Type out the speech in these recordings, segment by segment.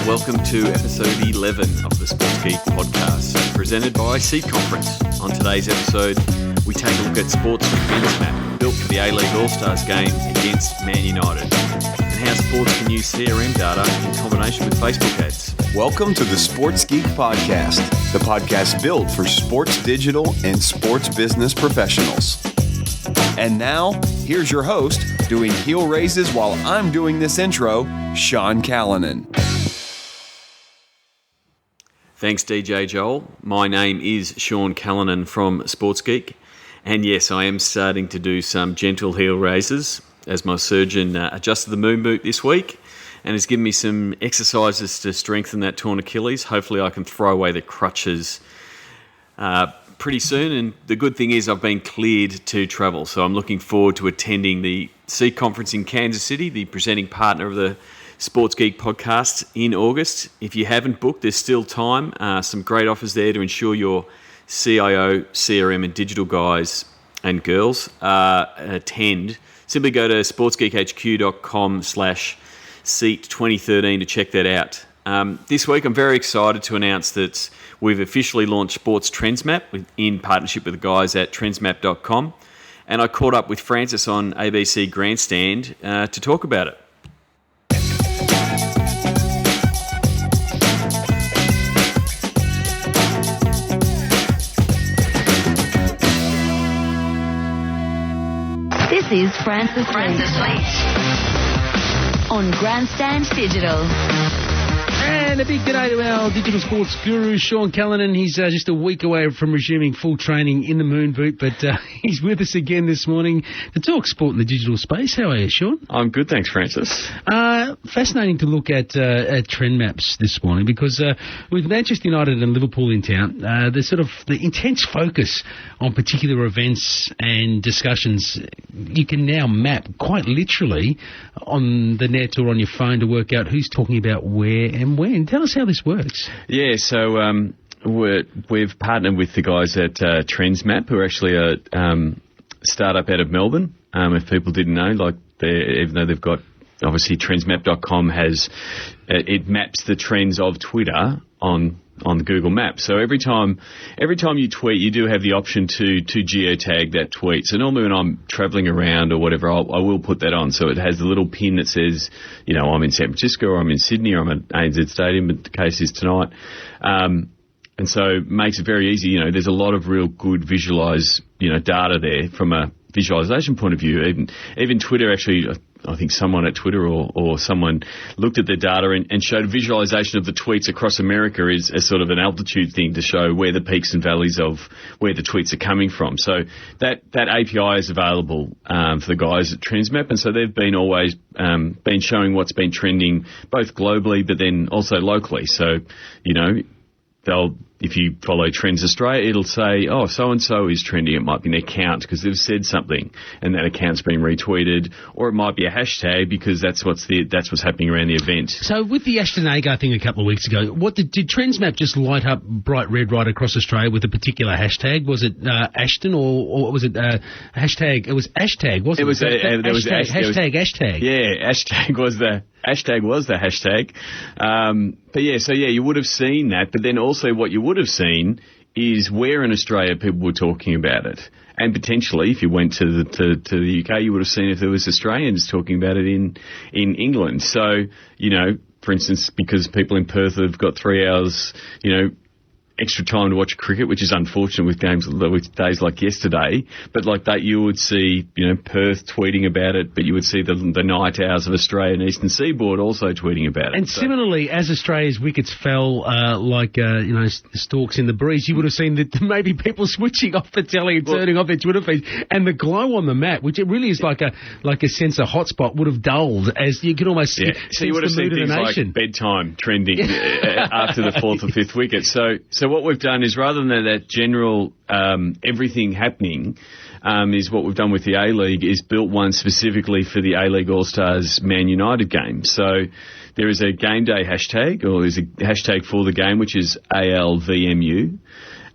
Welcome to episode 11 of the Sports Geek podcast, presented by Seed Conference. On today's episode, we take a look at sports from Trendsmap, built for the A-League All-Stars game against Man United, and how sports can use CRM data in combination with Facebook ads. Welcome to the Sports Geek podcast, the podcast built for sports digital and sports business professionals. And now, here's your host, doing heel raises while I'm doing this intro, Sean Callanan. Thanks, DJ Joel. My name is Sean Callanan from Sports Geek. And yes, I am starting to do some gentle heel raises as my surgeon adjusted the moon boot this week and has given me some exercises to strengthen that torn Achilles. Hopefully I can throw away the crutches pretty soon. And the good thing is I've been cleared to travel. So I'm looking forward to attending the Seed Conference in Kansas City, the presenting partner of the Sports Geek podcast in August. If you haven't booked, there's still time. Some great offers there to ensure your CIO, CRM and digital guys and girls attend. Simply go to sportsgeekhq.com/seat2013 to check that out. This week I'm very excited to announce that we've officially launched Sports Trendsmap in partnership with the guys at trendsmap.com. And I caught up with Francis on ABC Grandstand to talk about it. This is Francis Lee on Grandstand Digital. And a big g'day to our digital sports guru, Sean Callanan. He's just a week away from resuming full training in the moon boot, but he's with us again this morning to talk sport in the digital space. How are you, Sean? I'm good, thanks, Francis. Fascinating to look at trend maps this morning because with Manchester United and Liverpool in town, the intense focus on particular events and discussions, you can now map quite literally on the net or on your phone to work out who's talking about where and when. Tell us how this works. Yeah, so we've partnered with the guys at Trendsmap, who are actually a startup out of Melbourne. If people didn't know, even though they've got, obviously, trendsmap.com it maps the trends of Twitter on the Google Maps. So every time you tweet, you do have the option to geotag that tweet. So normally when I'm traveling around or whatever, I will put that on. So it has a little pin that says, I'm in San Francisco or I'm in Sydney or I'm at ANZ Stadium, but the case is tonight. And so it makes it very easy. There's a lot of real good visualised, data there from a visualisation point of view. Even Twitter actually, I think someone at Twitter or someone looked at their data and showed a visualization of the tweets across America as sort of an altitude thing to show where the peaks and valleys of where the tweets are coming from. So that API is available for the guys at Trendsmap, and so they've been always been showing what's been trending both globally but then also locally. So, if you follow Trends Australia, it'll say, oh, so-and-so is trending. It might be an account because they've said something and that account's been retweeted, or it might be a hashtag because that's what's happening around the event. So with the Ashton Agar thing a couple of weeks ago, did Trendsmap just light up bright red right across Australia with a particular hashtag? Was it Ashton or was it hashtag? It was hashtag, wasn't it? Hashtag. Yeah, hashtag was the hashtag. But you would have seen that. But then also what you would have seen is where in Australia people were talking about it. And potentially, if you went to the UK, you would have seen if there was Australians talking about it in England. So, for instance, because people in Perth have got 3 hours, extra time to watch cricket, which is unfortunate with days like yesterday. But like that, you would see, Perth tweeting about it, but you would see the night hours of Australia and Eastern Seaboard also tweeting about it. And similarly, as Australia's wickets fell, stalks in the breeze, you would have seen that maybe people switching off the telly and turning off their Twitter feeds, and the glow on the map, which it really is like a sensor hotspot, would have dulled as you could almost see. So you would have seen things like bedtime trending after the fourth or fifth wicket. So what we've done is, rather than that general everything happening, is what we've done with the A-League is built one specifically for the A-League All-Stars Man United game. So there is a game day hashtag, or there's a hashtag for the game, which is ALVMU.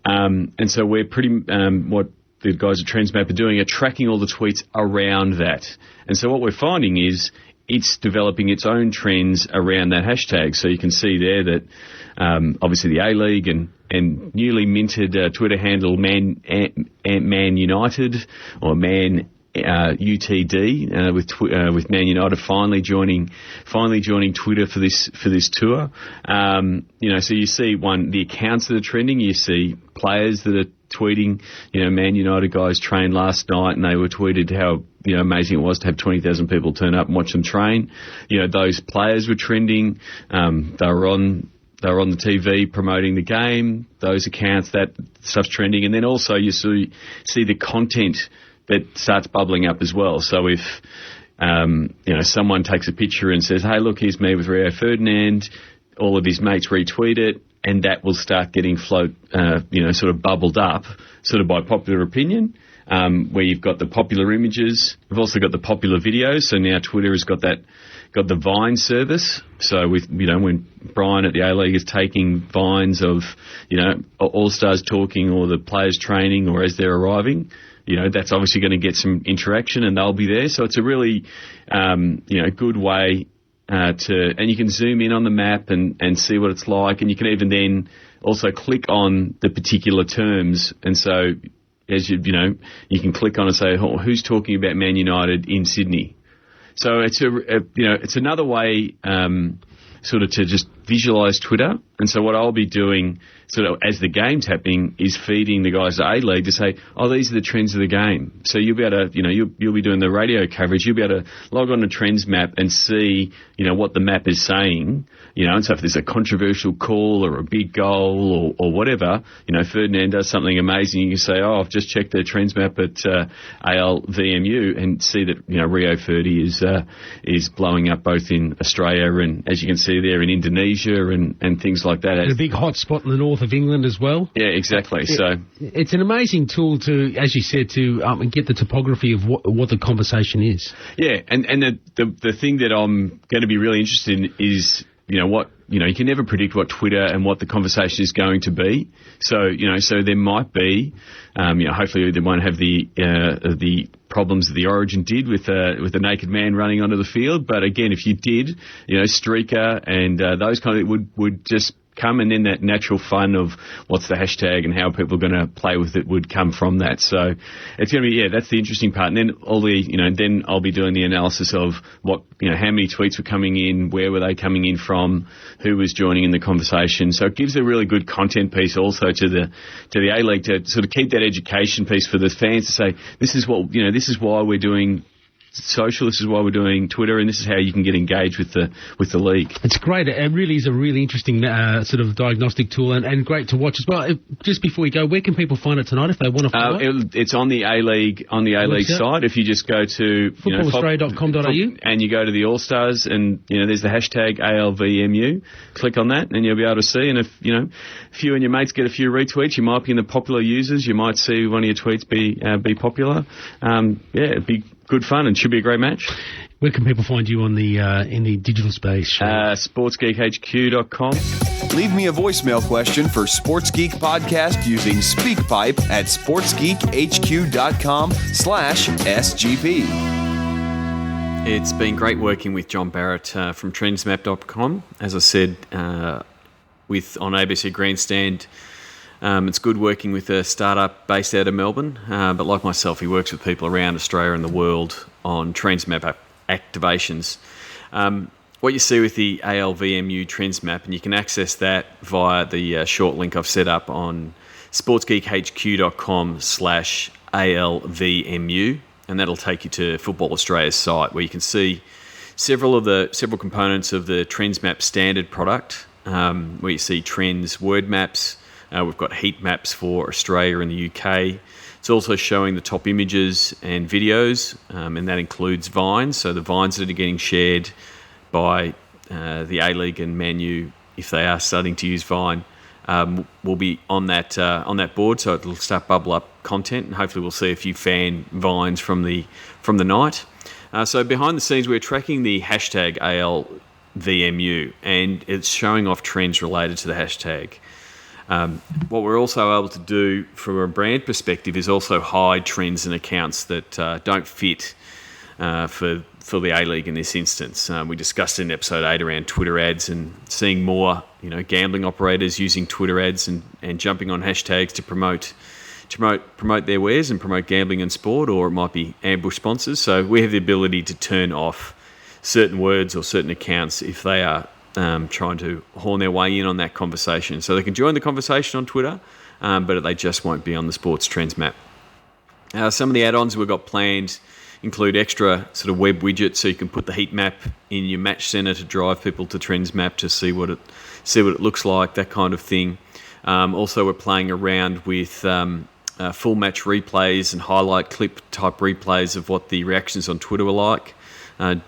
And so we're what the guys at Trendsmap are doing are tracking all the tweets around that. And so what we're finding is it's developing its own trends around that hashtag. So you can see there that obviously the A-League and newly minted Twitter handle Man United or Man UTD with Man United finally joining Twitter for this tour. So you see the accounts that are trending. You see players that are tweeting. Man United guys trained last night, and they were tweeted how amazing it was to have 20,000 people turn up and watch them train. Those players were trending. They were on the TV promoting the game. Those accounts, that stuff's trending, and then also you see the content that starts bubbling up as well. So if someone takes a picture and says, "Hey, look, here's me with Rio Ferdinand," all of his mates retweet it, and that will start getting sort of bubbled up, sort of by popular opinion, where you've got the popular images. We've also got the popular videos. So now Twitter has got the Vine service. So with when Brian at the A-League is taking vines of All-Stars talking or the players training or as they're arriving, that's obviously going to get some interaction, and they'll be there. So it's a really good way and you can zoom in on the map and see what it's like, and you can even then also click on the particular terms, and so as you can click on and say, who's talking about Man United in Sydney. So it's another way sort of to just visualise Twitter. And so what I'll be doing sort of as the game's happening is feeding the guys at A-League to say, these are the trends of the game. So you'll be able to, you'll be doing the radio coverage. You'll be able to log on to Trendsmap and see, what the map is saying. And so if there's a controversial call or a big goal or whatever, Ferdinand does something amazing, you can say, I've just checked the Trendsmap at ALVMU and see that, Rio Ferdi is blowing up both in Australia and, as you can see there, in Indonesia and things like that. And a big hot spot in the north of England as well. Yeah, exactly. It's an amazing tool to, as you said, to get the topography of what the conversation is. Yeah, and the thing that I'm going to be really interested in is, you can never predict what Twitter and what the conversation is going to be. So, so there might be, hopefully they won't have the problems that the Origin did with a naked man running onto the field. But again, if you did, streaker and those kind of would just come, and then that natural fun of what's the hashtag and how people are going to play with it would come from that. So it's going to be, that's the interesting part. And then then I'll be doing the analysis of what, how many tweets were coming in, where were they coming in from, who was joining in the conversation. So it gives a really good content piece also to the A-League to sort of keep that education piece for the fans to say, this is why we're doing social, this is why we're doing Twitter, and this is how you can get engaged with the league. It's great. It really is a really interesting sort of diagnostic tool and great to watch as well. Just before we go, where can people find it tonight if they want to follow it? It's on the A-League site. If you just go to footballaustralia.com.au and you go to the All-Stars and there's the hashtag ALVMU, click on that and you'll be able to see. And if if you and your mates get a few retweets, you might be in the popular users. You might see one of your tweets be popular. It'd be good fun and should be a great match. Where can people find you on the in the digital space? SportsGeekHQ.com. Leave me a voicemail question for Sports Geek Podcast using SpeakPipe at SportsGeekHQ.com/SGP. It's been great working with John Barrett from Trendsmap.com. As I said, on ABC Grandstand, it's good working with a startup based out of Melbourne, but like myself, he works with people around Australia and the world on Trendsmap activations. What you see with the ALVMU Trendsmap, and you can access that via the short link I've set up on sportsgeekhq.com/ALVMU, and that'll take you to Football Australia's site where you can see several components of the Trendsmap standard product, where you see trends, word maps. We've got heat maps for Australia and the UK. It's also showing the top images and videos, and that includes vines. So the vines that are getting shared by the A-League and Man U, if they are starting to use Vine, will be on that board. So it'll start bubble up content, and hopefully we'll see a few fan vines from the night. So behind the scenes, we're tracking the hashtag ALVMU, and it's showing off trends related to the hashtag. What we're also able to do from a brand perspective is also hide trends and accounts that don't fit for for the A-League in this instance. We discussed in episode 8 around Twitter ads and seeing more, gambling operators using Twitter ads and jumping on hashtags to promote their wares and promote gambling and sport, or it might be ambush sponsors. So we have the ability to turn off certain words or certain accounts if they are trying to horn their way in on that conversation. So they can join the conversation on Twitter, but they just won't be on the Sports Trends map. Some of the add-ons we've got planned include extra sort of web widgets, so you can put the heat map in your match center to drive people to Trendsmap to see what it looks like, that kind of thing. Also, we're playing around with full match replays and highlight clip type replays of what the reactions on Twitter were like.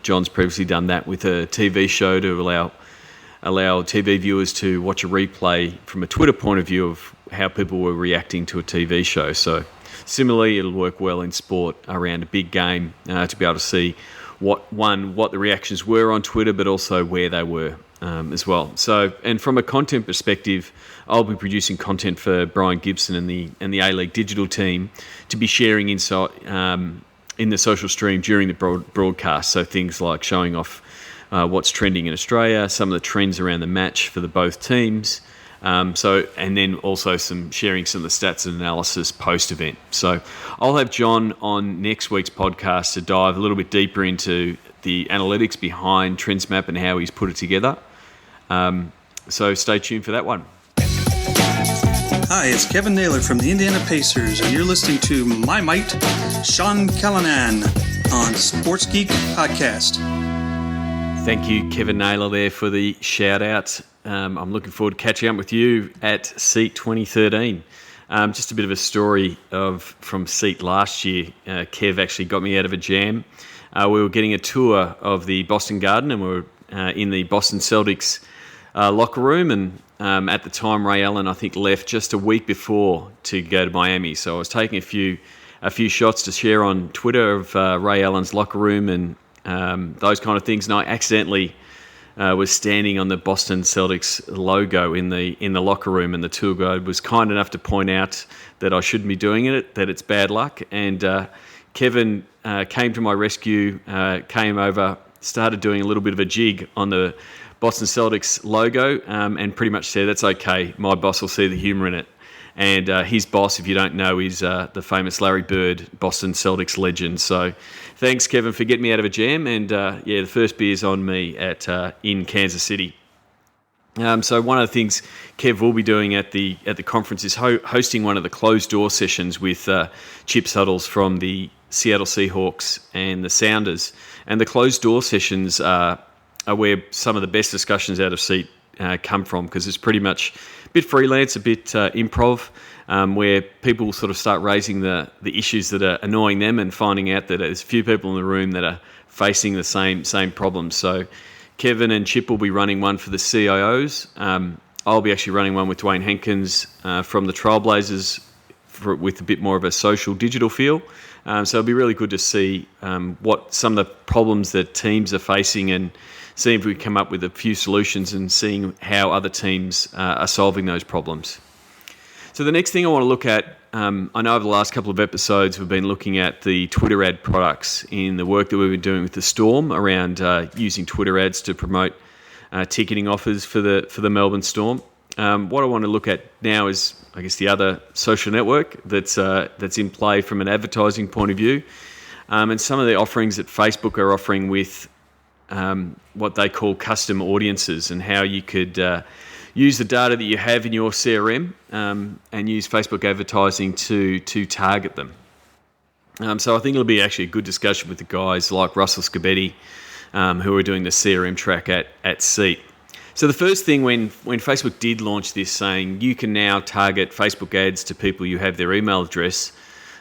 John's previously done that with a TV show to allow TV viewers to watch a replay from a Twitter point of view of how people were reacting to a TV show. So similarly, it'll work well in sport around a big game to be able to see what the reactions were on Twitter, but also where they were as well. So, and from a content perspective, I'll be producing content for Brian Gibson and the A-League digital team to be sharing insight in the social stream during the broadcast. So things like showing off what's trending in Australia, some of the trends around the match for both teams. And then also sharing some of the stats and analysis post-event. So I'll have John on next week's podcast to dive a little bit deeper into the analytics behind Trendsmap and how he's put it together. So stay tuned for that one. Hi, it's Kevin Naylor from the Indiana Pacers, and you're listening to My Mite, Sean Callanan on Sports Geek Podcast. Thank you, Kevin Naylor, there for the shout-out. I'm looking forward to catching up with you at SEAT 2013. Just a bit of a story from SEAT last year. Kev actually got me out of a jam. We were getting a tour of the Boston Garden, and we were in the Boston Celtics locker room. And at the time, Ray Allen, I think, left just a week before to go to Miami. So I was taking a few shots to share on Twitter of Ray Allen's locker room and those kind of things. And I accidentally was standing on the Boston Celtics logo in the locker room, and the tour guide was kind enough to point out that I shouldn't be doing it, that it's bad luck. And Kevin came to my rescue, came over, started doing a little bit of a jig on the Boston Celtics logo, and pretty much said, "That's okay, my boss will see the humour in it." And his boss, if you don't know, is the famous Larry Bird, Boston Celtics legend. So thanks, Kevin, for getting me out of a jam. And the first beer's on me in Kansas City. So one of the things Kev will be doing at the conference is hosting one of the closed door sessions with Chip Suttles from the Seattle Seahawks and the Sounders. And the closed door sessions are where some of the best discussions out of SEAT come from, because it's pretty much a bit freelance, a bit improv, where people sort of start raising the issues that are annoying them and finding out that there's a few people in the room that are facing the same problems. So Kevin and Chip will be running one for the CIOs. I'll be actually running one with Dwayne Hankins from the Trailblazers with a bit more of a social digital feel. So it'll be really good to see what some of the problems that teams are facing and seeing if we come up with a few solutions and seeing how other teams are solving those problems. So the next thing I want to look at, I know over the last couple of episodes we've been looking at the Twitter ad products in the work that we've been doing with the Storm around using Twitter ads to promote ticketing offers for the Melbourne Storm. What I want to look at now is, I guess, the other social network that's in play from an advertising point of view, and some of the offerings that Facebook are offering with what they call custom audiences, and how you could use the data that you have in your CRM and use Facebook advertising to target them. So I think it'll be actually a good discussion with the guys like Russell Scabetti, who are doing the CRM track at SEAT. So the first thing, when Facebook did launch this, saying you can now target Facebook ads to people you have their email address,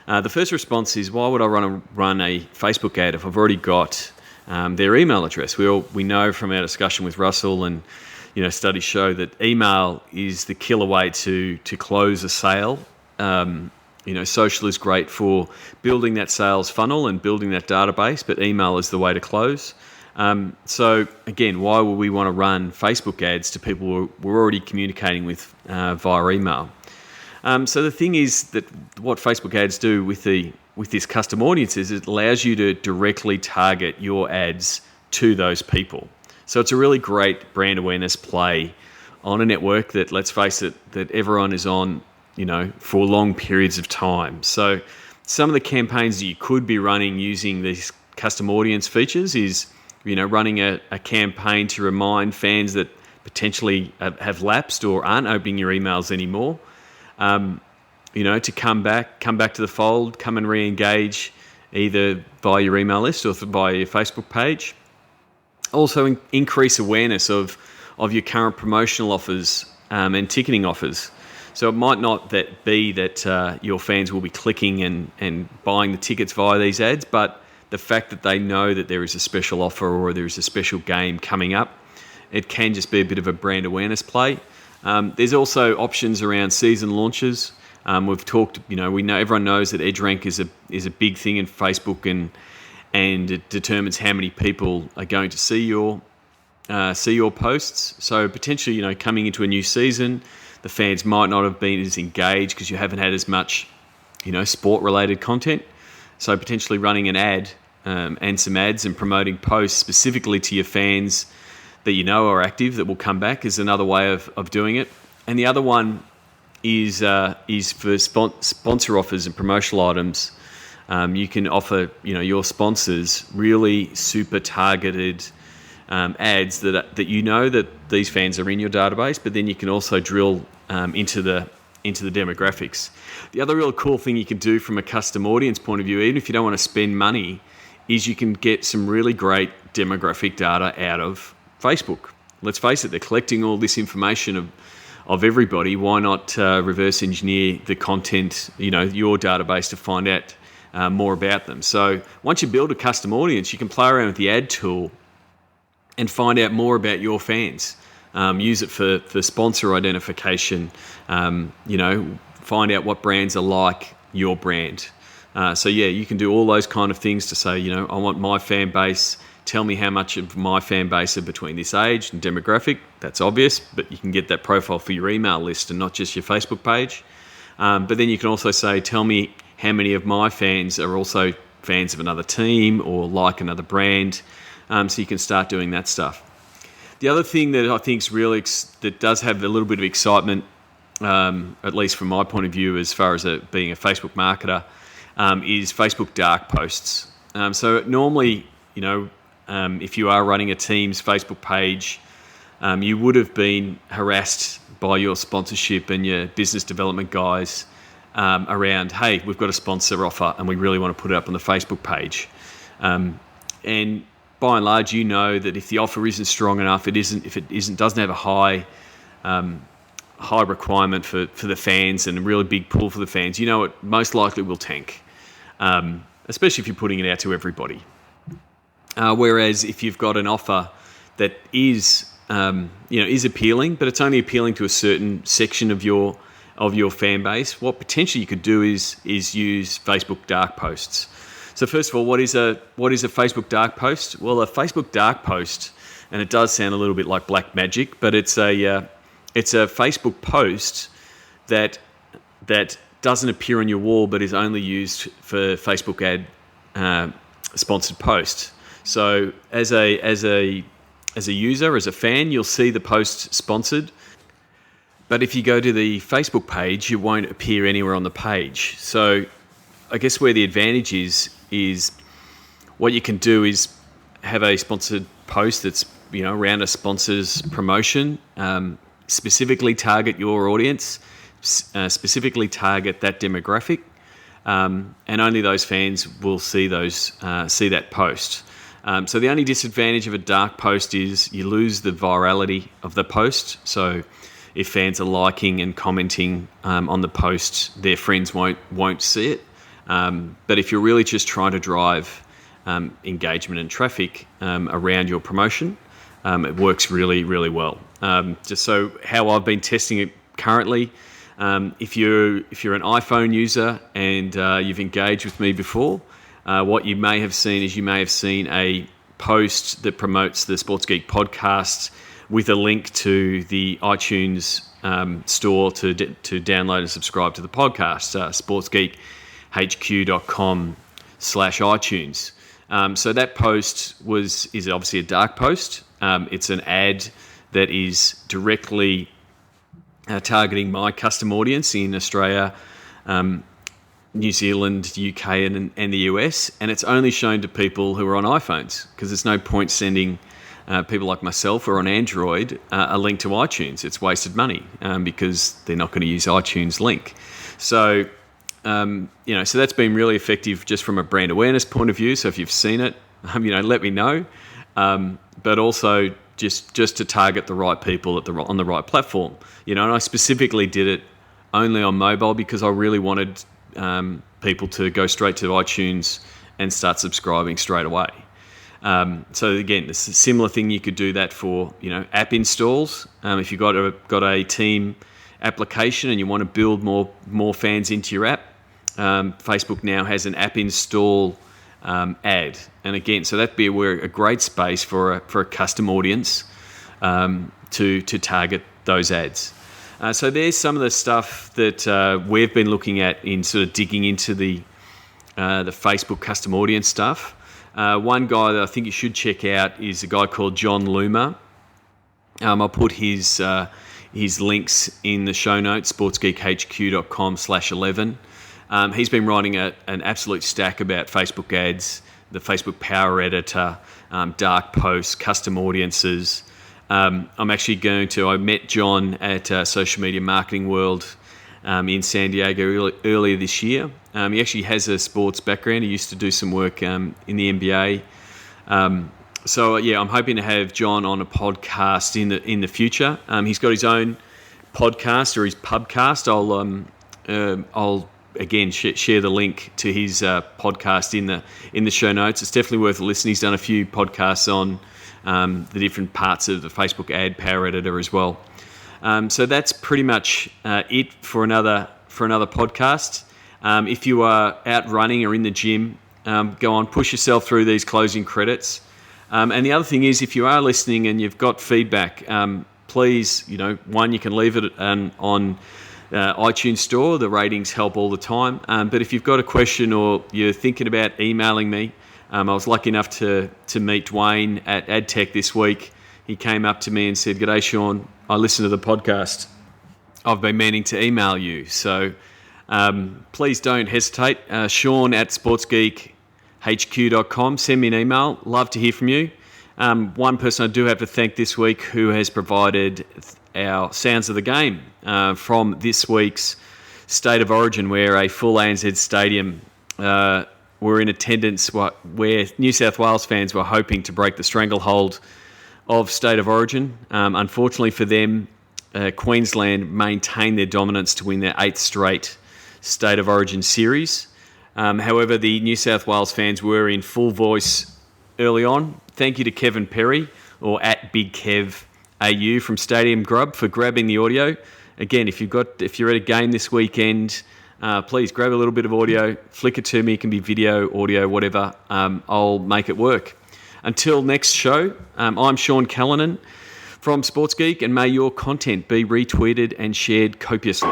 the first response is, why would I run a Facebook ad if I've already got their email address? We know from our discussion with Russell, and studies show that email is the killer way to close a sale. Social is great for building that sales funnel and building that database, but email is the way to close. So again, why would we want to run Facebook ads to people we're already communicating with via email? So the thing is that what Facebook ads do with the with this custom audience is it allows you to directly target your ads to those people. So it's a really great brand awareness play on a network that, let's face it, that everyone is on, for long periods of time. So some of the campaigns that you could be running using these custom audience features is, running a campaign to remind fans that potentially have lapsed or aren't opening your emails anymore, to come back to the fold, come and re-engage either via your email list or via your Facebook page. Also increase awareness of your current promotional offers and ticketing offers. So it might not be that your fans will be clicking and buying the tickets via these ads, but the fact that they know that there is a special offer or there is a special game coming up, it can just be a bit of a brand awareness play. There's also options around season launches. We've talked, we know everyone knows that EdgeRank is a big thing in Facebook, and it determines how many people are going to see your posts. So potentially, coming into a new season, the fans might not have been as engaged because you haven't had as much, sport-related content. So potentially running an ad and some ads and promoting posts specifically to your fans that are active that will come back is another way of doing it. And the other one is for sponsor offers and promotional items. You can offer your sponsors really super targeted ads that that these fans are in your database, but then you can also drill into the demographics. The other real cool thing you can do from a custom audience point of view, even if you don't want to spend money, is you can get some really great demographic data out of Facebook. Let's face it, they're collecting all this information of everybody. Why not reverse engineer the content, your database, to find out more about them? So once you build a custom audience, you can play around with the ad tool and find out more about your fans. Use it for sponsor identification. Find out what brands are like your brand. You can do all those kind of things to say, I want my fan base. Tell me how much of my fan base are between this age and demographic. That's obvious, but you can get that profile for your email list and not just your Facebook page. But then you can also say, tell me how many of my fans are also fans of another team or like another brand. So you can start doing that stuff. The other thing that I think is really that does have a little bit of excitement, at least from my point of view, as far as being a Facebook marketer, is Facebook dark posts. So normally, if you are running a team's Facebook page, you would have been harassed by your sponsorship and your business development guys around, hey, we've got a sponsor offer and we really want to put it up on the Facebook page. And by and large, that if the offer isn't strong enough, doesn't have a high requirement for the fans and a really big pull for the fans, it most likely will tank, especially if you're putting it out to everybody. Whereas if you've got an offer that is appealing, but it's only appealing to a certain section of your fan base, what potentially you could do is use Facebook dark posts. So first of all, what is a Facebook dark post? Well, a Facebook dark post, and it does sound a little bit like black magic, but it's a Facebook post that doesn't appear on your wall, but is only used for Facebook ad sponsored posts. So as a user, as a fan, you'll see the post sponsored, but if you go to the Facebook page, it won't appear anywhere on the page. So I guess where the advantage is what you can do is have a sponsored post that's around a sponsor's promotion, specifically target your audience, specifically target that demographic, and only those fans will see that post. So the only disadvantage of a dark post is you lose the virality of the post. So if fans are liking and commenting on the post, their friends won't see it. But if you're really just trying to drive engagement and traffic around your promotion, it works really, really well. Just so how I've been testing it currently, if you're an iPhone user and you've engaged with me before, what you may have seen is a post that promotes the Sports Geek podcast with a link to the iTunes store to download and subscribe to the podcast. Sports Geek sportsgeekhq.com/iTunes. So that post is obviously a dark post. It's an ad that is directly targeting my custom audience in Australia, New Zealand, UK, and the US, and it's only shown to people who are on iPhones, because there's no point sending people like myself who are on Android a link to iTunes. It's wasted money because they're not going to use iTunes link. So, so that's been really effective just from a brand awareness point of view. So if you've seen it, let me know. But also just to target the right people on the right platform. And I specifically did it only on mobile because I really wanted people to go straight to iTunes and start subscribing straight away. So again, it's a similar thing. You could do that for app installs. If you've got a team application and you want to build more fans into your app, Facebook now has an app install ad, and again, so that'd be a great space for a custom audience to target those ads. So there's some of the stuff that we've been looking at in sort of digging into the Facebook custom audience stuff. One guy that I think you should check out is a guy called John Loomer. I'll put his links in the show notes, sportsgeekhq.com/11. He's been writing an absolute stack about Facebook ads, the Facebook Power Editor, dark posts, custom audiences. I met John at Social Media Marketing World in San Diego earlier this year. He actually has a sports background. He used to do some work in the NBA. I'm hoping to have John on a podcast in the future. He's got his own podcast, or his pubcast. I'll again share the link to his podcast in the show notes. It's definitely worth a listen. He's done a few podcasts on the different parts of the Facebook ad Power Editor as well. So that's pretty much it for another podcast. If you are out running or in the gym, go on, push yourself through these closing credits. And the other thing is, if you are listening and you've got feedback, please, one, you can leave it on iTunes Store. The ratings help all the time. But if you've got a question or you're thinking about emailing me, I was lucky enough to meet Dwayne at AdTech this week. He came up to me and said, "G'day, Sean. I listened to the podcast. I've been meaning to email you." So please don't hesitate. Sean at sportsgeekhq.com. Send me an email. Love to hear from you. One person I do have to thank this week who has provided our sounds of the game from this week's State of Origin, where a full ANZ stadium were in attendance, where New South Wales fans were hoping to break the stranglehold of State of Origin. Unfortunately for them, Queensland maintained their dominance to win their 8th straight State of Origin series. However, the New South Wales fans were in full voice early on. Thank you to Kevin Perry, or at Big Kev AU from Stadium Grub, for grabbing the audio. Again, if you're at a game this weekend, please grab a little bit of audio, flick it to me. It can be video, audio, whatever. I'll make it work. Until next show, I'm Sean Callanan from Sports Geek, and may your content be retweeted and shared copiously.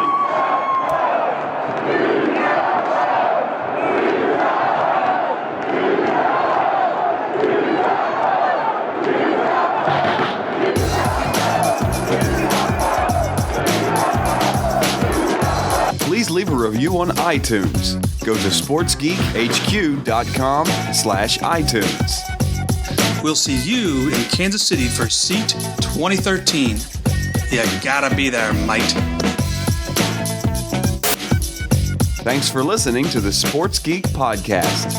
Please leave a review on iTunes. Go to sportsgeekhq.com/iTunes. We'll see you in Kansas City for SEAT 2013. You gotta be there, mate. Thanks for listening to the Sports Geek Podcast.